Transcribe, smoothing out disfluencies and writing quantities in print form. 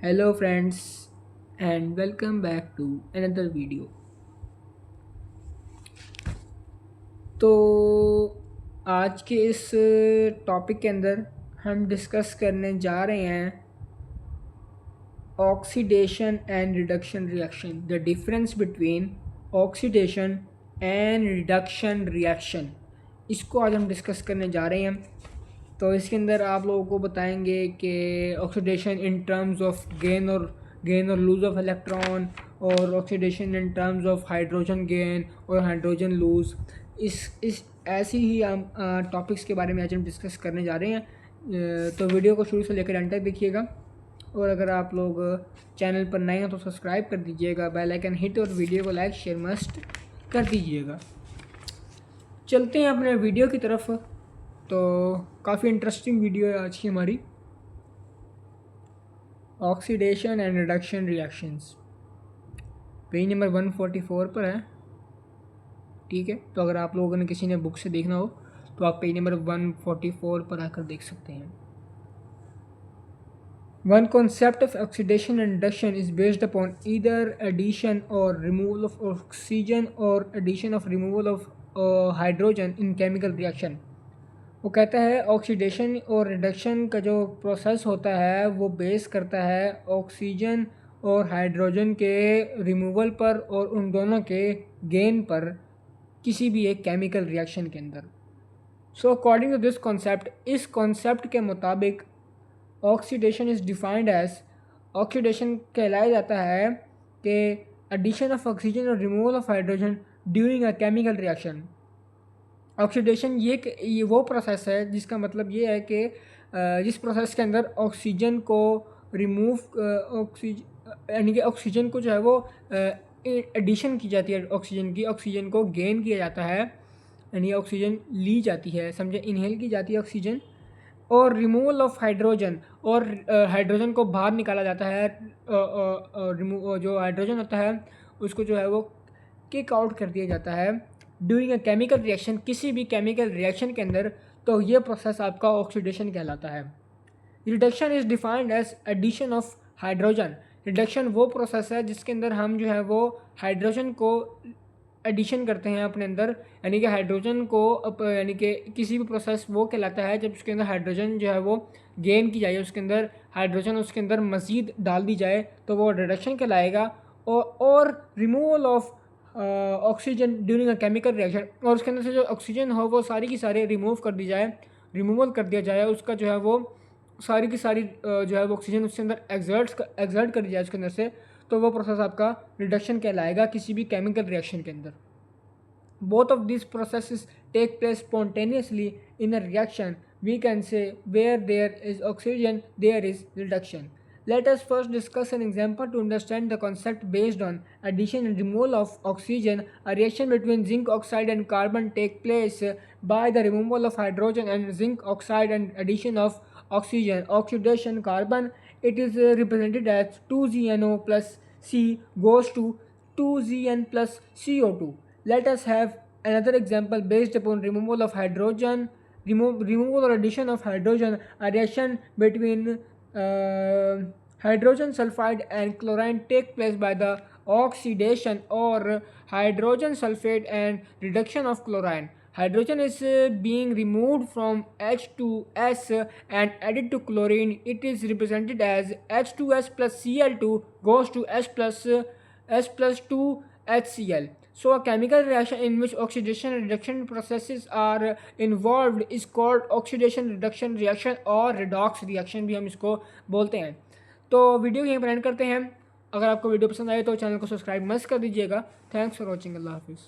Hello friends and welcome back to another video। तो आज के इस टॉपिक के अंदर हम डिस्कस करने जा रहे हैं oxidation and reduction reaction, the difference between oxidation and reduction reaction. इसको आज हम डिस्कस करने जा रहे हैं। तो इसके अंदर आप लोगों को बताएंगे कि oxidation in terms of gain और लूज ऑफ इलेक्ट्रॉन, और oxidation in terms of hydrogen gain और हाइड्रोजन लूज। इस ऐसी ही हम टॉपिक्स के बारे में आज हम डिस्कस करने जा रहे हैं। तो वीडियो को शुरू से लेकर एंड तक देखिएगा, और अगर आप लोग चैनल पर नए हैं तो सब्सक्राइब कर दीजिएगा, बेल आइकन हिट और वीडियो को लाइक शेयर मस्ट कर दीजिएगा। चलते हैं अपने वीडियो की तरफ। तो काफ़ी इंटरेस्टिंग वीडियो है आज की हमारी, oxidation and reduction reactions. Page number 144 पर है, ठीक है। तो अगर आप लोगों ने किसी ने बुक से देखना हो तो आप पेज नंबर 144 पर आकर देख सकते हैं। One concept of oxidation and reduction is based upon either addition or removal of oxygen or addition of removal of hydrogen in chemical reaction। वो कहता है ऑक्सीडेशन और रिडक्शन का जो प्रोसेस होता है वो बेस करता है ऑक्सीजन और हाइड्रोजन के रिमूवल पर और उन दोनों के गेन पर किसी भी एक केमिकल रिएक्शन के अंदर। So according to this concept, इस कॉन्सेप्ट के मुताबिक oxidation is defined as, oxidation कहलाया जाता है कि एडिशन ऑफ ऑक्सीजन और removal of hydrogen during a chemical reaction. Oxidation ये वो प्रोसेस है जिसका मतलब ये है कि जिस प्रोसेस के अंदर ऑक्सीजन को रिमूव यानी कि ऑक्सीजन को जो है वो एडिशन की जाती है, ऑक्सीजन को गेन किया जाता है, यानी ऑक्सीजन ली जाती है, समझे, इनहेल की जाती है ऑक्सीजन, और रिमूवल ऑफ हाइड्रोजन, और हाइड्रोजन को बाहर निकाला जाता है। जो हाइड्रोजन होता है उसको जो है वो किक आउट कर दिया जाता है ड्यूरिंग अ केमिकल रिएक्शन, किसी भी केमिकल रिएक्शन के अंदर। तो ये प्रोसेस आपका ऑक्सीडेशन कहलाता है। Reduction is defined as addition of hydrogen. Reduction वो प्रोसेस है जिसके अंदर हम जो है वो हाइड्रोजन को एडिशन करते हैं अपने अंदर, यानी कि हाइड्रोजन को यानी कि किसी भी प्रोसेस वो कहलाता है जब उसके अंदर हाइड्रोजन जो है वो गेन की जाए, उसके अंदर हाइड्रोजन उसके अंदर मज़ीद डाल दी जाए तो वो रिडक्शन कहलाएगा। और removal of oxygen during a chemical reaction, और उसके अंदर से जो ऑक्सीजन हो वो सारी की सारी रिमूव कर दी जाए, रिमूवल कर दिया जाए, उसका जो है वो सारी की सारी जो है वो ऑक्सीजन उसके अंदर एग्जर्ट कर दी जाए उसके अंदर से, तो वो प्रोसेस आपका रिडक्शन कहलाएगा किसी भी केमिकल रिएक्शन के अंदर। Both of this processes take place spontaneously in a reaction, we can say where there is oxygen there is reduction. Let us first discuss an example to understand the concept based on addition and removal of oxygen. A reaction between zinc oxide and carbon take place by the removal of hydrogen and zinc oxide and addition of oxygen. Oxidation carbon, it is represented as 2ZNO plus C goes to 2Zn plus CO2. Let us have another example based upon removal of hydrogen, removal or addition of hydrogen. A reaction between hydrogen sulfide and chlorine take place by the oxidation or hydrogen sulfate and reduction of chlorine. Hydrogen is being removed from H2S and added to chlorine. It is represented as H2S plus Cl2 goes to S plus 2 HCl. So a chemical reaction in which oxidation and reduction processes are involved is called oxidation reduction reaction और redox reaction भी हम इसको बोलते हैं। तो video यहीं पर and करते हैं। अगर आपको वीडियो पसंद आए तो चैनल को सब्सक्राइब मस्ट कर दीजिएगा। Thanks for watching. अल्लाह हाफिज़।